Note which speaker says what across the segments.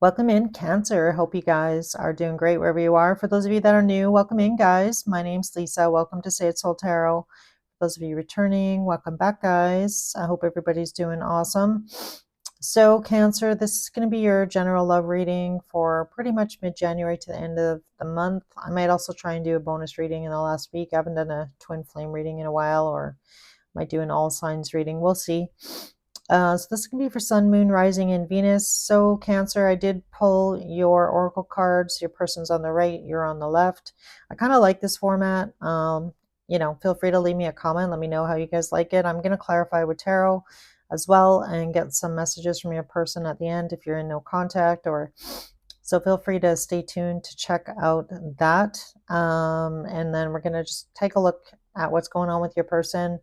Speaker 1: Welcome in, Cancer. Hope you guys are doing great wherever you are. For those of you that are new, welcome in, guys. My name's Lisa. Welcome to Say It Soul Tarot. For those of you returning, welcome back, guys. I hope everybody's doing awesome. So, Cancer, this is going to be your general love reading for pretty much mid-January to the end of the month. I might also try and do a bonus reading in the last week. I haven't done a twin flame reading in a while, or might do an all signs reading. We'll see. So this can be for Sun, Moon, Rising, and Venus. So Cancer, I did pull your oracle cards. Your person's on the right, you're on the left. I kind of like this format. Feel free to leave me a comment. Let me know how you guys like it. I'm going to clarify with tarot as well and get some messages from your person at the end if you're in no contact, or so feel free to stay tuned to check out that. And then we're going to just take a look at what's going on with your person,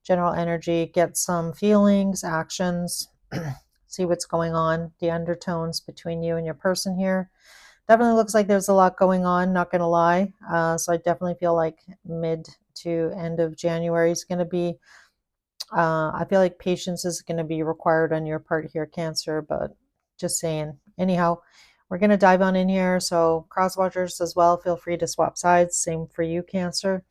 Speaker 1: general energy, get some feelings, actions, see what's going on, the undertones between you and your person here. Definitely looks like there's a lot going on, not going to lie. So I definitely feel like mid to end of January is going to be, I feel like patience is going to be required on your part here, Cancer, but just saying. Anyhow, we're going to dive on in here. So cross watchers as well, feel free to swap sides. Same for you, Cancer.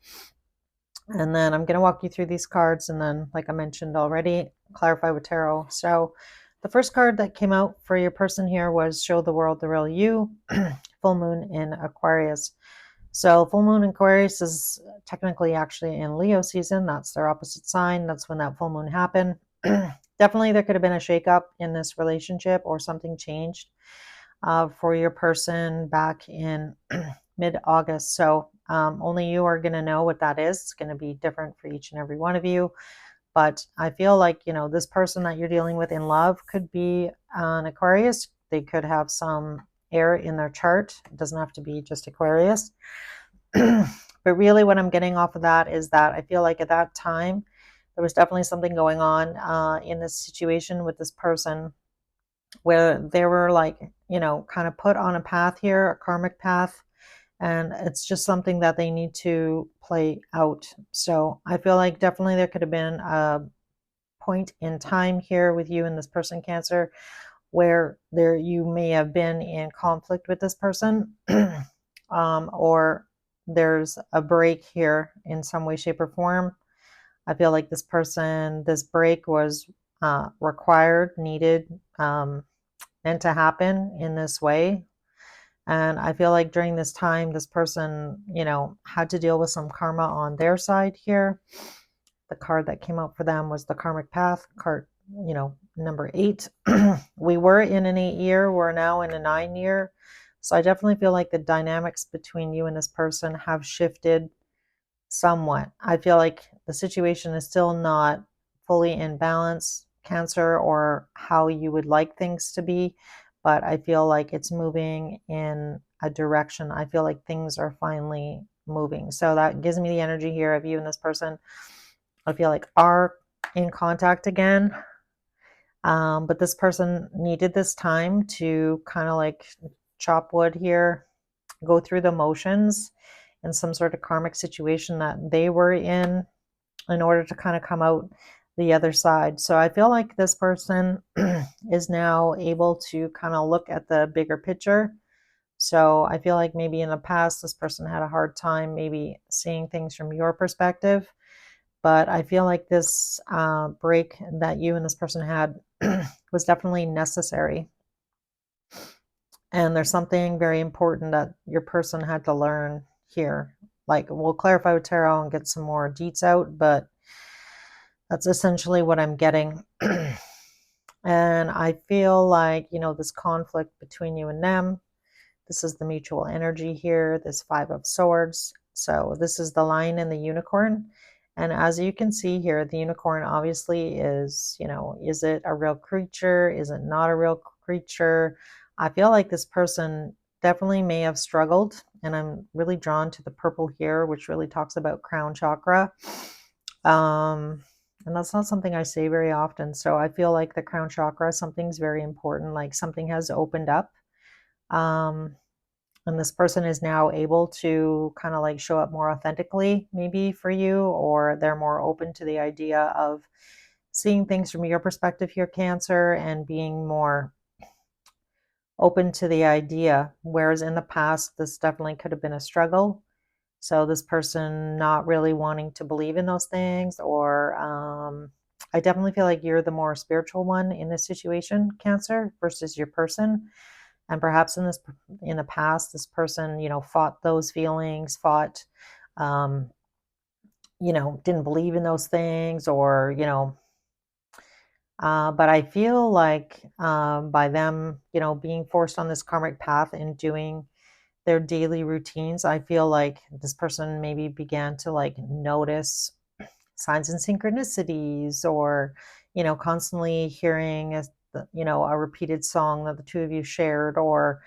Speaker 1: And then I'm going to walk you through these cards and then, like I mentioned already, clarify with tarot. So the first card that came out for your person here was Show the World the Real You, full moon in Aquarius. So full moon in Aquarius is technically actually in Leo season. That's their opposite sign. That's when that full moon happened. Definitely there could have been a shakeup in this relationship or something changed for your person back in mid-August. So only you are going to know what that is. It's going to be different for each and every one of you. But I feel like, this person that you're dealing with in love could be an Aquarius. They could have some air in their chart. It doesn't have to be just Aquarius. But really what I'm getting off of that is that I feel like at that time, there was definitely something going on in this situation with this person where they were like, kind of put on a path here, a karmic path, and it's just something that they need to play out. So I feel like definitely there could have been a point in time here with you and this person, Cancer, where you may have been in conflict with this person, or there's a break here in some way, shape, or form. I feel like this break was required, needed, meant to happen in this way. And I feel like during this time, this person, had to deal with some karma on their side here. The card that came out for them was the Karmic Path card, number 8. We were in an 8-year, we're now in a 9-year. So I definitely feel like the dynamics between you and this person have shifted somewhat. I feel like the situation is still not fully in balance, Cancer, or how you would like things to be, but I feel like it's moving in a direction. I feel like things are finally moving. So that gives me the energy here of you and this person, I feel like, are in contact again. But this person needed this time to kind of like chop wood here, go through the motions in some sort of karmic situation that they were in order to kind of come out the other side. So I feel like this person is now able to kind of look at the bigger picture. So I feel like maybe in the past, this person had a hard time maybe seeing things from your perspective. But I feel like this break that you and this person had was definitely necessary. And there's something very important that your person had to learn here. Like, we'll clarify with tarot and get some more deets out, but that's essentially what I'm getting. And I feel like, this conflict between you and them, this is the mutual energy here, this 5 of Swords. So this is the Lion and the Unicorn. And as you can see here, the unicorn obviously is, is it a real creature? Is it not a real creature? I feel like this person definitely may have struggled. And I'm really drawn to the purple here, which really talks about crown chakra. And that's not something I say very often. So I feel like the crown chakra, something's very important, like something has opened up. And this person is now able to kind of like show up more authentically, maybe for you, or they're more open to the idea of seeing things from your perspective here, Cancer, and being more open to the idea, whereas in the past, this definitely could have been a struggle. So this person not really wanting to believe in those things, or I definitely feel like you're the more spiritual one in this situation, Cancer, versus your person. And perhaps in the past, this person, fought those feelings, fought, um, didn't believe in those things, or but I feel like by them, being forced on this karmic path and doing their daily routines, I feel like this person maybe began to like notice signs and synchronicities, or constantly hearing a repeated song that the two of you shared, or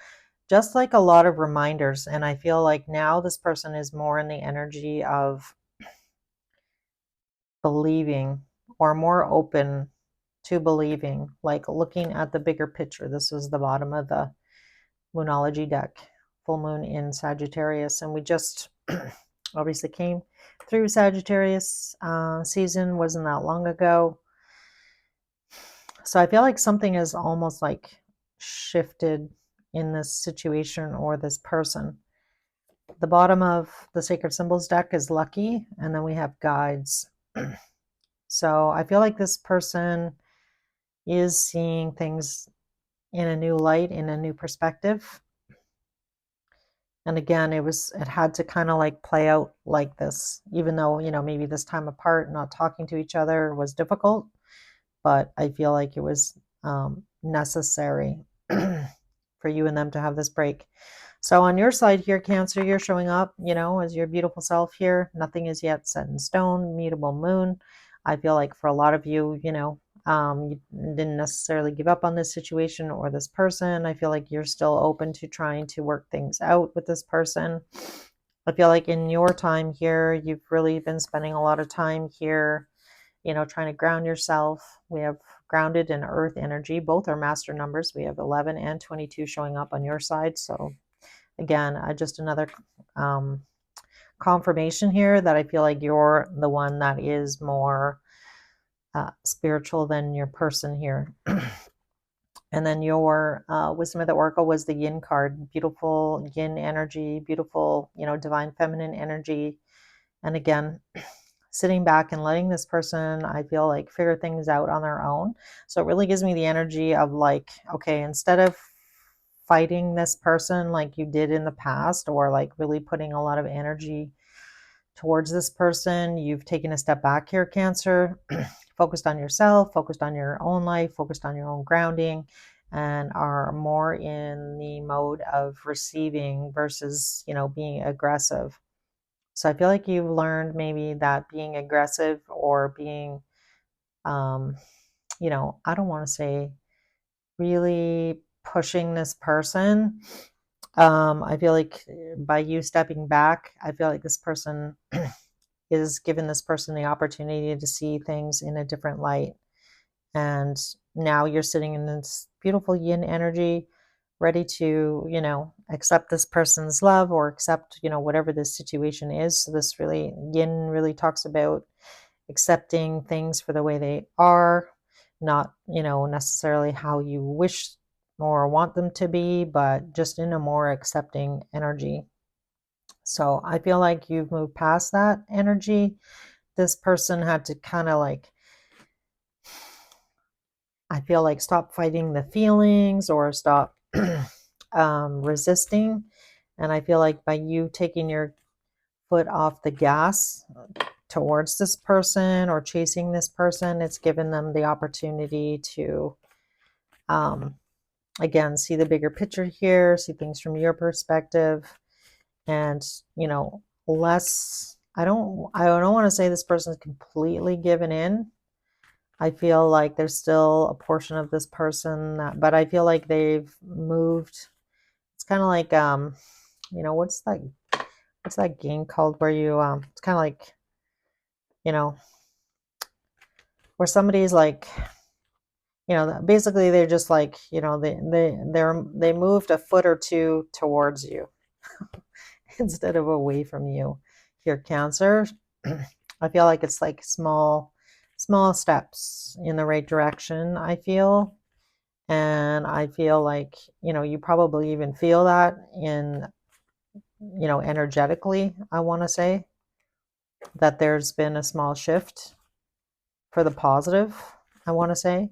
Speaker 1: just like a lot of reminders. And I feel like now this person is more in the energy of believing, or more open to believing, like looking at the bigger picture. This is the bottom of the Moonology deck, full moon in Sagittarius, and we just obviously came through Sagittarius season, wasn't that long ago. So I feel like something is almost like shifted in this situation or this person. The bottom of the Sacred Symbols deck is lucky, and then we have guides. So I feel like this person is seeing things in a new light, in a new perspective. And again, it had to kind of like play out like this, even though, maybe this time apart, not talking to each other was difficult, but I feel like it was necessary for you and them to have this break. So on your side here, Cancer, you're showing up, as your beautiful self here. Nothing is yet set in stone, mutable moon. I feel like for a lot of you, you didn't necessarily give up on this situation or this person. I feel like you're still open to trying to work things out with this person. I feel like in your time here, you've really been spending a lot of time here, trying to ground yourself. We have grounded and earth energy. Both are master numbers. We have 11 and 22 showing up on your side. So again, just another confirmation here that I feel like you're the one that is more spiritual than your person here. And then your Wisdom of the Oracle was the Yin card. Beautiful Yin energy, beautiful, divine feminine energy. And again, sitting back and letting this person, I feel like, figure things out on their own. So it really gives me the energy of like, okay, instead of fighting this person like you did in the past, or like really putting a lot of energy towards this person, you've taken a step back here, Cancer, focused on yourself, focused on your own life, focused on your own grounding, and are more in the mode of receiving versus, being aggressive. So I feel like you've learned maybe that being aggressive, or being, I don't want to say really pushing this person. I feel like by you stepping back, I feel like this person is giving this person the opportunity to see things in a different light. And now you're sitting in this beautiful yin energy, ready to, accept this person's love, or accept, whatever this situation is. So this really, yin really talks about accepting things for the way they are, not, necessarily how you wish or want them to be, but just in a more accepting energy. So I feel like you've moved past that energy. This person had to kind of like, I feel like, stop fighting the feelings, or stop resisting. And I feel like by you taking your foot off the gas towards this person, or chasing this person, it's given them the opportunity to, again, see the bigger picture here, see things from your perspective, and, less. I don't want to say this person's completely given in. I feel like there's still a portion of this person but I feel like they've moved. It's kind of like, what's that game called where you, it's kind of like, you know, where somebody's like, basically they're just like, they moved a foot or two towards you instead of away from you here, Cancer. I feel like it's like small steps in the right direction, I feel. And I feel like, you probably even feel that in, energetically, I want to say that there's been a small shift for the positive, I want to say.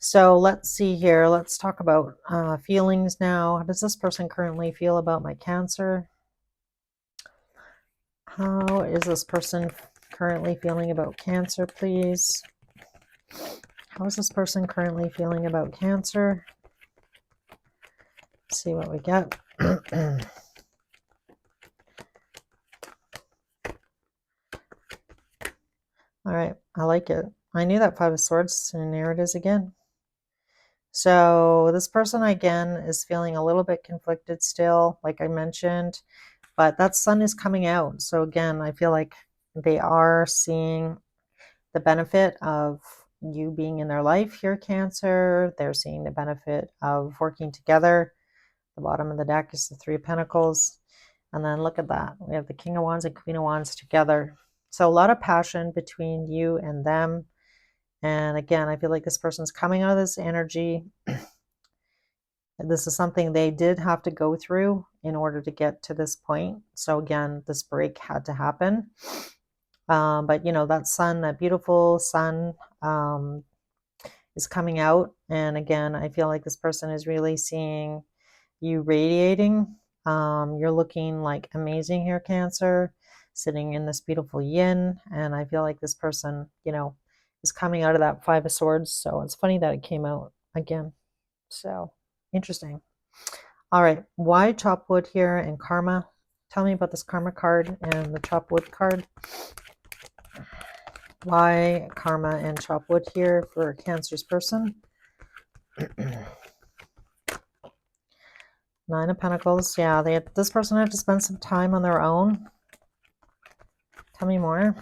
Speaker 1: So let's see here. Let's talk about feelings now. How does this person currently feel about my Cancer? How is this person currently feeling about Cancer, please? How is this person currently feeling about Cancer? Let's see what we get. All right, I like it. I knew that Five of Swords, and there it is again. So this person, again, is feeling a little bit conflicted still, like I mentioned, but that sun is coming out. So again, I feel like they are seeing the benefit of you being in their life here, Cancer. They're seeing the benefit of working together. The bottom of the deck is the Three of Pentacles. And then look at that. We have the King of Wands and Queen of Wands together. So a lot of passion between you and them. And again, I feel like this person's coming out of this energy. This is something they did have to go through in order to get to this point. So again, this break had to happen. But that sun, that beautiful sun, is coming out. And again, I feel like this person is really seeing you radiating. You're looking like amazing here, Cancer, sitting in this beautiful yin. And I feel like this person, is coming out of that Five of Swords. So it's funny that it came out again. So interesting. All right. Why chop wood here and karma? Tell me about this karma card and the chop wood card. Why karma and chop wood here for a Cancer's person? Nine of Pentacles. Yeah, this person had to spend some time on their own. Tell me more.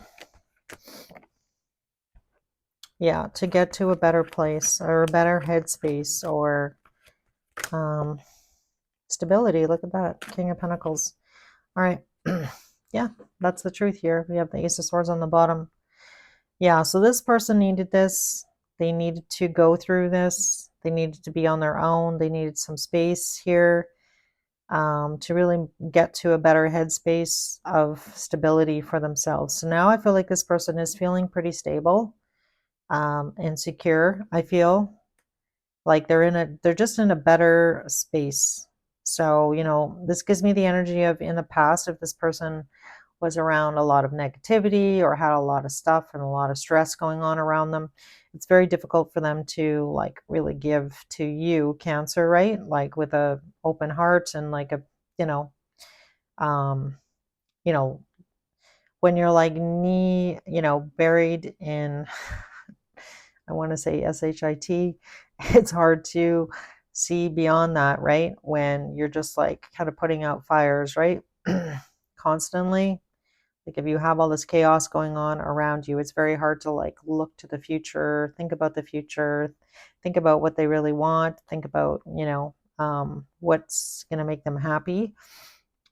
Speaker 1: Yeah, to get to a better place or a better headspace or stability. Look at that. King of Pentacles. All right. Yeah, that's the truth here. We have the Ace of Swords on the bottom. Yeah, so this person needed this. They needed to go through this. They needed to be on their own. They needed some space here to really get to a better headspace of stability for themselves. So now I feel like this person is feeling pretty stable and secure. I feel like they're just in a better space. So, this gives me the energy of in the past, if this person was around a lot of negativity or had a lot of stuff and a lot of stress going on around them, it's very difficult for them to like really give to you, Cancer, right? Like with a open heart and like a, um, you know, when you're like knee, buried in, I want to say SHIT, it's hard to see beyond that, right? When you're just like kind of putting out fires, right? Constantly. Like if you have all this chaos going on around you, it's very hard to like look to the future, think about the future, think about what they really want, think about, what's going to make them happy.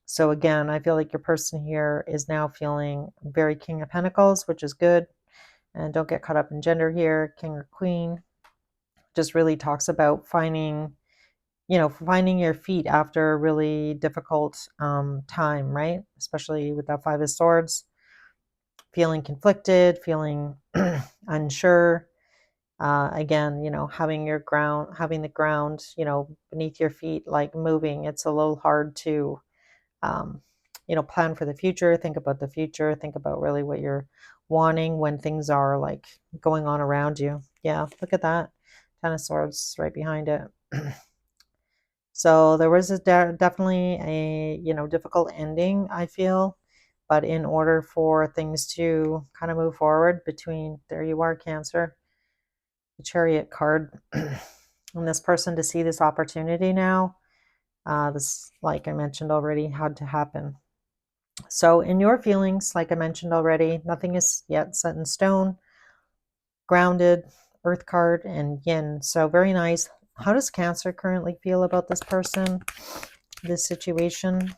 Speaker 1: So again, I feel like your person here is now feeling very King of Pentacles, which is good. And don't get caught up in gender here, king or queen. Just really talks about finding your feet after a really difficult time, right? Especially with that Five of Swords. Feeling conflicted, feeling unsure. Again, having the ground, beneath your feet, like moving. It's a little hard to, plan for the future, think about the future, think about really what you're wanting when things are like going on around you. Yeah, look at that. Ten of Swords right behind it. So there was definitely a, difficult ending, I feel. But in order for things to kind of move forward there you are, Cancer, the Chariot card, and this person to see this opportunity now, this, like I mentioned already, had to happen. So in your feelings, like I mentioned already, nothing is yet set in stone. Grounded, Earth card, and Yin. So very nice. How does Cancer currently feel about this person, this situation?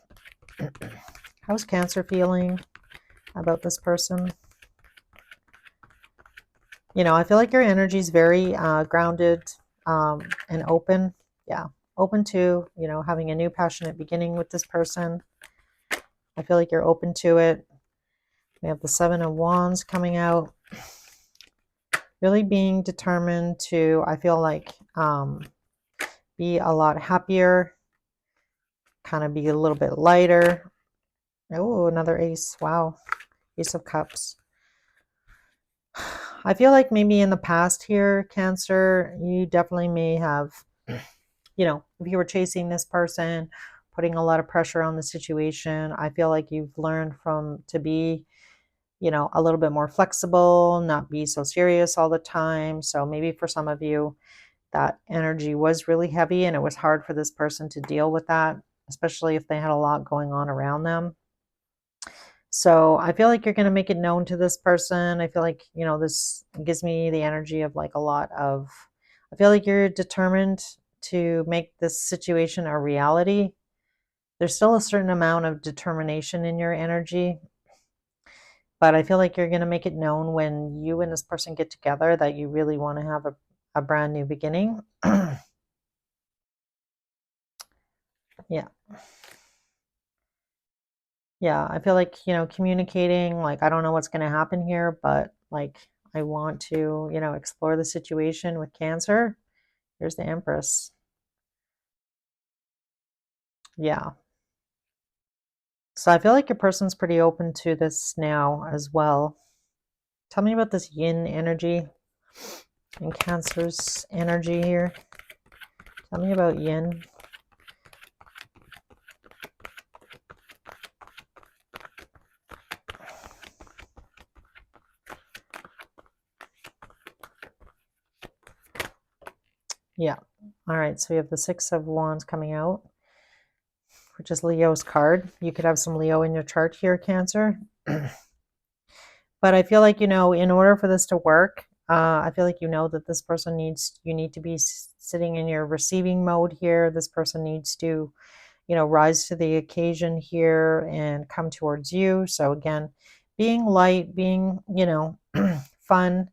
Speaker 1: How's Cancer feeling about this person? I feel like your energy is very grounded, and open. Yeah, open to, having a new passionate beginning with this person. I feel like you're open to it. We have the Seven of Wands coming out. Really being determined to, I feel like, be a lot happier, kind of be a little bit lighter. Oh, another ace. Wow. Ace of Cups. I feel like maybe in the past here, Cancer, you definitely may have, if you were chasing this person, putting a lot of pressure on the situation, I feel like you've learned to be, a little bit more flexible, not be so serious all the time. So maybe for some of you, that energy was really heavy and it was hard for this person to deal with that, especially if they had a lot going on around them. So I feel like you're going to make it known to this person. I feel like, this gives me the energy of like I feel like you're determined to make this situation a reality. There's still a certain amount of determination in your energy, but I feel like you're going to make it known when you and this person get together that you really want to have a brand new beginning. Yeah. Yeah, I feel like, communicating, like, I don't know what's going to happen here, but like, I want to, explore the situation with Cancer. Here's the Empress. Yeah. So I feel like your person's pretty open to this now as well. Tell me about this yin energy and Cancer's energy here. Tell me about yin. Yeah. All right. So we have the Six of Wands coming out, which is Leo's card. You could have some Leo in your chart here, Cancer. But I feel like, in order for this to work, I feel like that this person you need to be sitting in your receiving mode here. This person needs to, rise to the occasion here and come towards you. So again, being light, being, fun,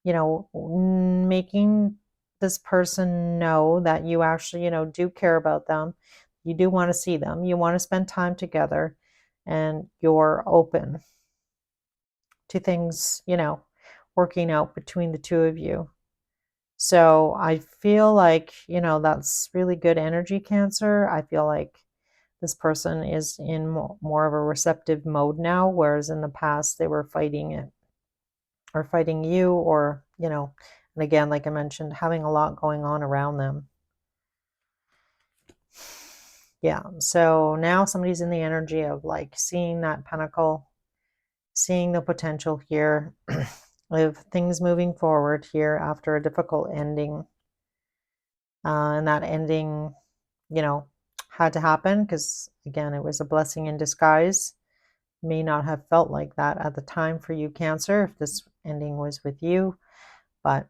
Speaker 1: making this person know that you actually, do care about them. You do want to see them. You want to spend time together and you're open to things, working out between the two of you. So I feel like, that's really good energy, Cancer. I feel like this person is in more of a receptive mode now, whereas in the past they were fighting it or fighting you or, and again, like I mentioned, having a lot going on around them. Yeah. So now somebody's in the energy of like seeing that pentacle, seeing the potential here of things moving forward here after a difficult ending. And that ending, had to happen because, again, it was a blessing in disguise. May not have felt like that at the time for you, Cancer, if this ending was with you. But,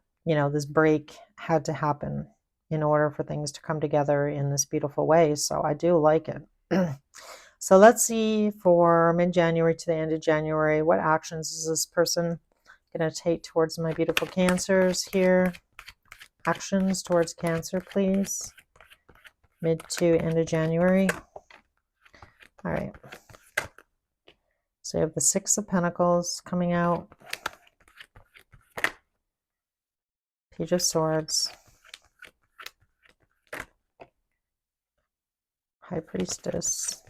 Speaker 1: this break had to happen in order for things to come together in this beautiful way. So I do like it. So let's see for mid-January to the end of January, what actions is this person going to take towards my beautiful Cancers here? Actions towards Cancer, please. Mid to end of January. All right. So you have the Six of Pentacles coming out. Page of Swords. High Priestess.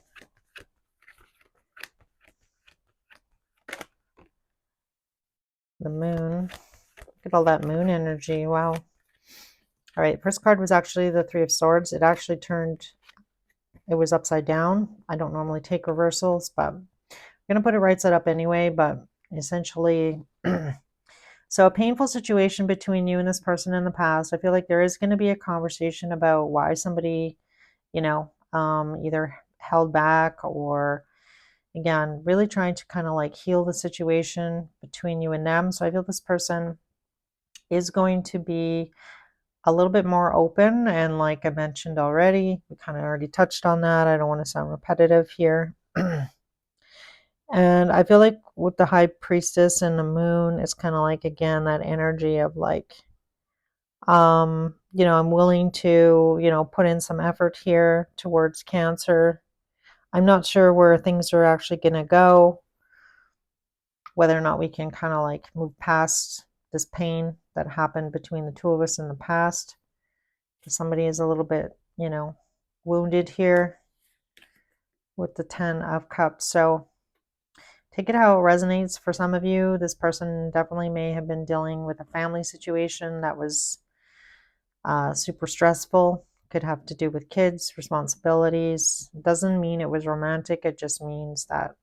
Speaker 1: The Moon. Look at all that moon energy. Wow. All right. First card was actually the Three of Swords. It actually it was upside down. I don't normally take reversals, but I'm going to put it right side up anyway. But essentially, so a painful situation between you and this person in the past. I feel like there is going to be a conversation about why somebody, either held back or, again, really trying to kind of like heal the situation between you and them. So I feel this person is going to be a little bit more open. And like I mentioned already, we kind of already touched on that. I don't want to sound repetitive here. And I feel like with the High Priestess and the Moon, it's kind of like, again, that energy of like I'm willing to, put in some effort here towards Cancer. I'm not sure where things are actually going to go, whether or not we can kind of like move past this pain that happened between the two of us in the past. Somebody is a little bit, wounded here with the 10 of Cups. So take it how it resonates for some of you. This person definitely may have been dealing with a family situation that was super stressful. Could have to do with kids, responsibilities. Doesn't mean it was romantic. It just means that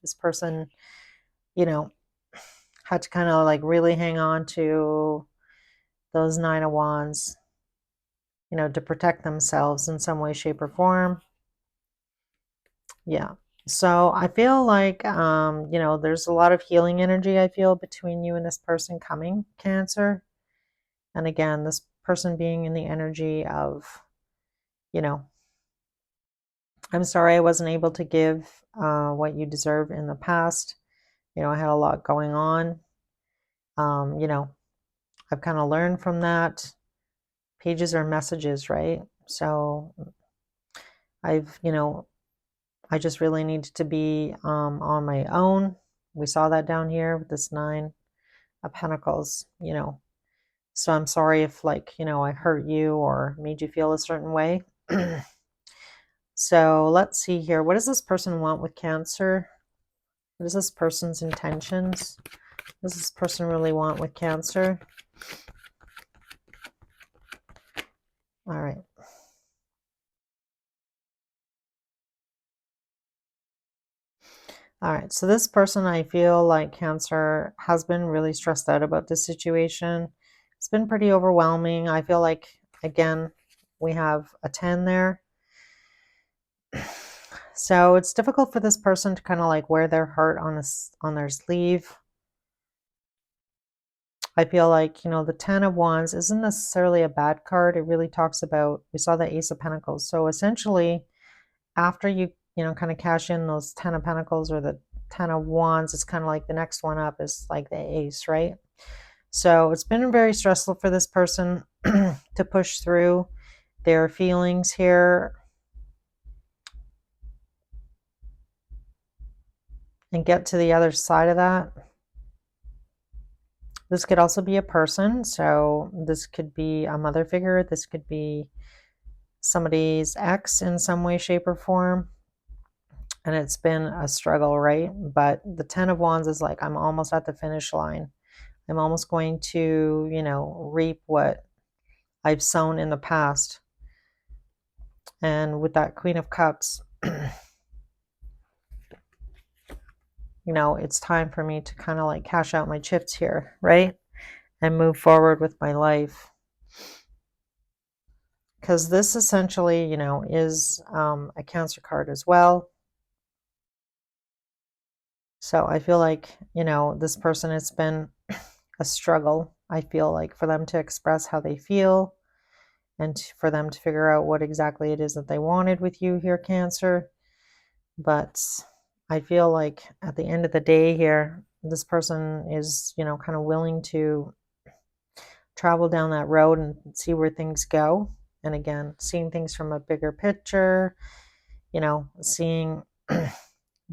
Speaker 1: this person, you know, had to kind of like really hang on to those 9 of Wands, to protect themselves in some way, shape, or form. Yeah. So I feel like, there's a lot of healing energy I feel between you and this person coming, Cancer. And again, this person being in the energy of, you know, I'm sorry I wasn't able to give what you deserve in the past. I had a lot going on. Um, you know, I've kind of learned from that. Pages are messages, right? So I've, I just really needed to be on my own. We saw that down here with this 9 of Pentacles. So I'm sorry if like, I hurt you or made you feel a certain way. So let's see here. What does this person want with Cancer? What is this person's intentions? What does this person really want with Cancer? All right. All right. So this person, I feel like Cancer has been really stressed out about this situation. It's been pretty overwhelming. I feel like, again, we have a 10 there. So it's difficult for this person to kind of like wear their heart on their sleeve. I feel like, the 10 of Wands isn't necessarily a bad card. It really talks about, we saw the Ace of Pentacles. So essentially, after you, kind of cash in those 10 of Pentacles or the 10 of Wands, it's kind of like the next one up is like the Ace, right? So it's been very stressful for this person to push through their feelings here and get to the other side of that. This could also be a person. So this could be a mother figure. This could be somebody's ex in some way, shape, or form. And it's been a struggle, right? But the 10 of Wands is like, I'm almost at the finish line. I'm almost going to, reap what I've sown in the past. And with that Queen of Cups, it's time for me to kind of like cash out my chips here, right? And move forward with my life. Because this essentially, is a Cancer card as well. So I feel like, this person, it's been a struggle, I feel like, for them to express how they feel and for them to figure out what exactly it is that they wanted with you here, Cancer. But I feel like at the end of the day here, this person is, kind of willing to travel down that road and see where things go. And again, seeing things from a bigger picture, seeing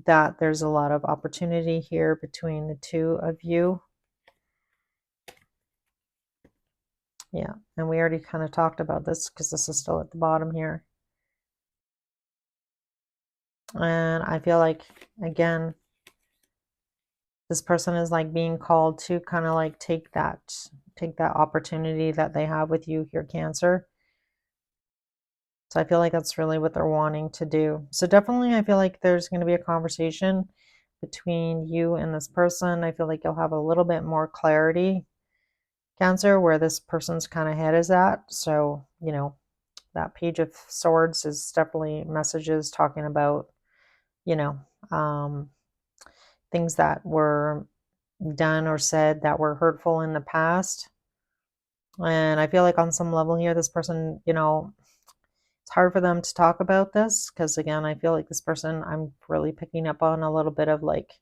Speaker 1: that there's a lot of opportunity here between the two of you. Yeah, and we already kind of talked about this because this is still at the bottom here. And I feel like, again, this person is like being called to kind of like take that opportunity that they have with you here, Cancer. So I feel like that's really what they're wanting to do. So definitely I feel like there's going to be a conversation between you and this person. I feel like you'll have a little bit more clarity, Cancer, where this person's kind of head is at. So, that Page of Swords is definitely messages talking about, um, things that were done or said that were hurtful in the past. And I feel like on some level here, this person, it's hard for them to talk about this because, again, I feel like this person, I'm really picking up on a little bit of like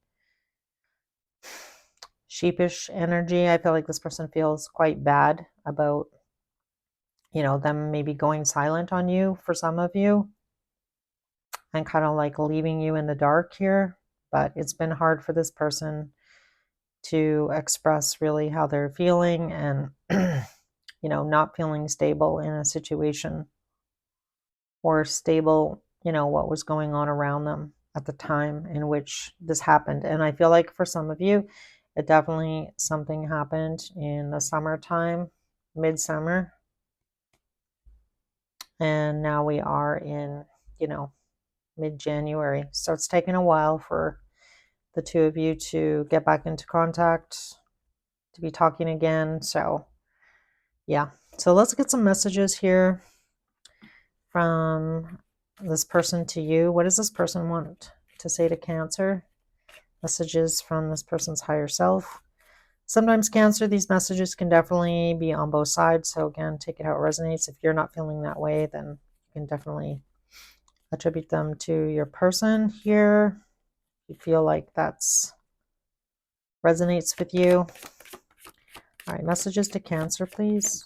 Speaker 1: sheepish energy. I feel like this person feels quite bad about them maybe going silent on you for some of you and kind of like leaving you in the dark here. But it's been hard for this person to express really how they're feeling and, not feeling stable in a situation or stable, what was going on around them at the time in which this happened. And I feel like for some of you, it definitely something happened in the summertime, midsummer. And now we are in, mid-January. So it's taken a while for the two of you to get back into contact, to be talking again. So, yeah. So let's get some messages here from this person to you. What does this person want to say to Cancer? Messages from this person's higher self. Sometimes Cancer, these messages can definitely be on both sides. So again, take it how it resonates. If you're not feeling that way, then you can definitely attribute them to your person here. You feel like that's resonates with you. All right, messages to Cancer, please.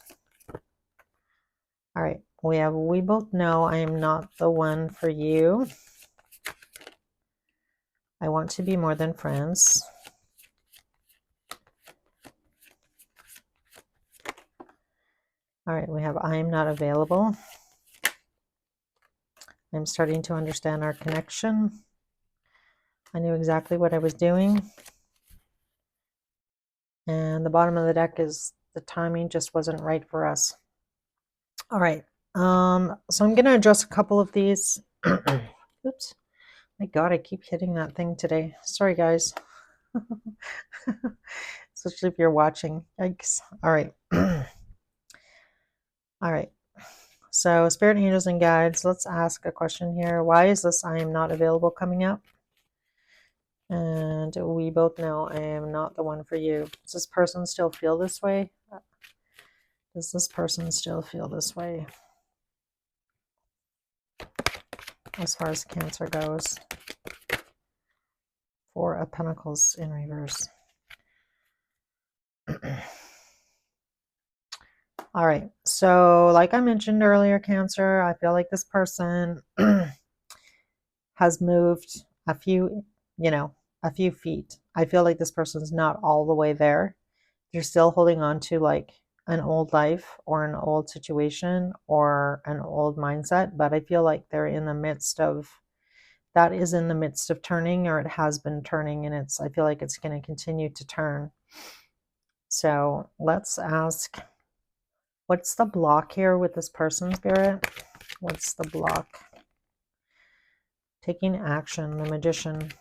Speaker 1: All right, we both know I am not the one for you. I want to be more than friends. All right, we have I am not available. I'm starting to understand our connection. I knew exactly what I was doing. And the bottom of the deck is the timing just wasn't right for us. All right. So I'm going to address a couple of these. Oops. My God, I keep hitting that thing today. Sorry, guys. Especially if you're watching. Yikes. All right. All right. So Spirit, Angels, and Guides, let's ask a question here. Why is this I am not available coming up? And we both know I am not the one for you. Does this person still feel this way? Does this person still feel this way? As far as Cancer goes. Four of Pentacles in reverse. All right. So like I mentioned earlier, Cancer, I feel like this person has moved a few feet. I feel like this person's not all the way there. They're still holding on to like an old life or an old situation or an old mindset, but I feel like they're in the midst of that is in the midst of turning, or it has been turning, and I feel like it's going to continue to turn. So let's ask, what's the block here with this person, Spirit? What's the block? Taking action, the Magician.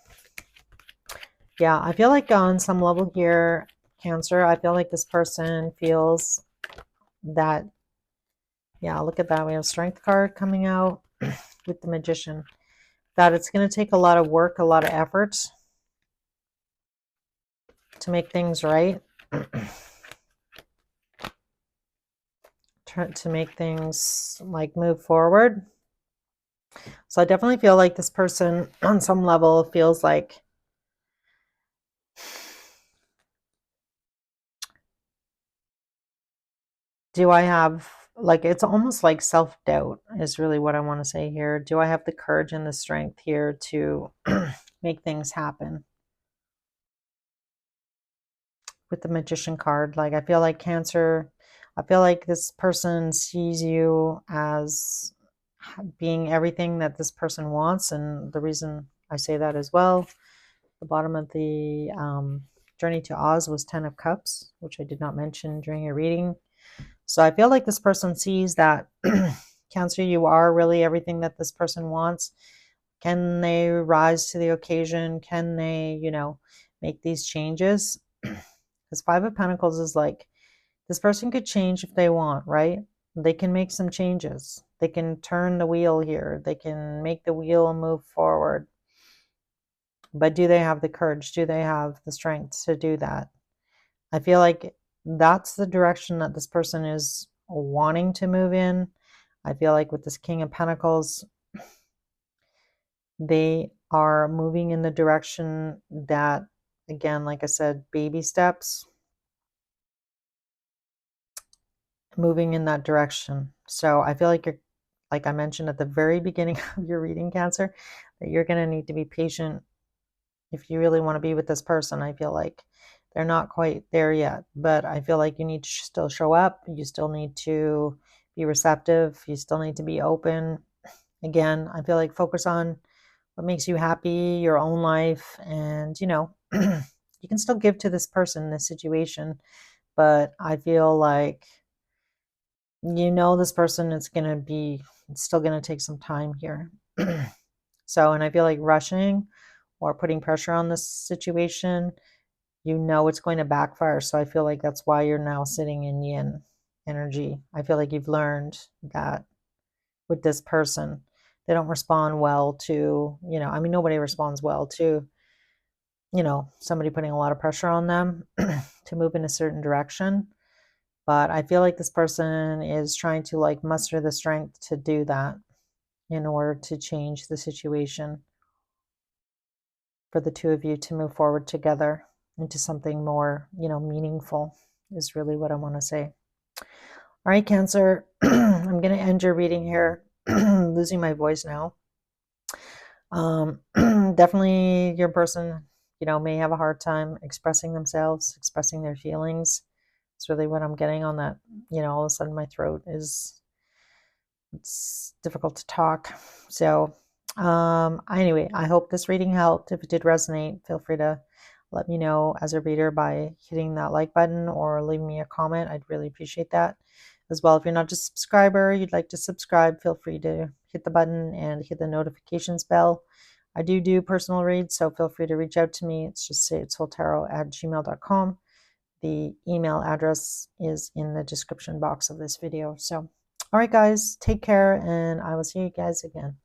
Speaker 1: Yeah, I feel like on some level here, Cancer, I feel like this person feels that, yeah, look at that. We have Strength card coming out with the Magician. That it's going to take a lot of work, a lot of effort to make things right. To make things like move forward. So I definitely feel like this person on some level feels like do I have, like, it's almost like self-doubt is really what I want to say here. Do I have the courage and the strength here to make things happen? With the Magician card, like I feel like Cancer, I feel like this person sees you as being everything that this person wants. And the reason I say that as well, the bottom of the Journey to Oz was 10 of Cups, which I did not mention during your reading. So I feel like this person sees that, Cancer, you are really everything that this person wants. Can they rise to the occasion? Can they, make these changes? Because Five of Pentacles is like, this person could change if they want, right? They can make some changes. They can turn the wheel here. They can make the wheel move forward. But do they have the courage? Do they have the strength to do that? I feel like that's the direction that this person is wanting to move in. I feel like with this King of Pentacles, they are moving in the direction that, again, like I said, baby steps. moving in that direction. So I feel like you're, like I mentioned at the very beginning of your reading, Cancer, that you're going to need to be patient if you really want to be with this person. I feel like they're not quite there yet, but I feel like you need to still show up. You still need to be receptive. You still need to be open. Again, I feel like focus on what makes you happy, your own life, and you can still give to this person, this situation, but I feel like this person is going to be, it's still going to take some time here. So, and I feel like rushing or putting pressure on this situation, it's going to backfire. So I feel like that's why you're now sitting in yin energy. I feel like you've learned that with this person, they don't respond well to, I mean, nobody responds well to, somebody putting a lot of pressure on them to move in a certain direction. But I feel like this person is trying to like muster the strength to do that in order to change the situation for the two of you to move forward together into something more, meaningful is really what I want to say. All right, Cancer, I'm going to end your reading here. Losing my voice now. Definitely your person, may have a hard time expressing themselves, expressing their feelings. It's really what I'm getting on that. All of a sudden my throat is, it's difficult to talk. So anyway, I hope this reading helped. If it did resonate, feel free to let me know as a reader by hitting that like button or leaving me a comment. I'd really appreciate that. As well, if you're not a subscriber, you'd like to subscribe, feel free to hit the button and hit the notifications bell. I do personal reads, so feel free to reach out to me. It's just sayitsoultarot@gmail.com. The email address is in the description box of this video. So, all right, guys, take care, and I will see you guys again.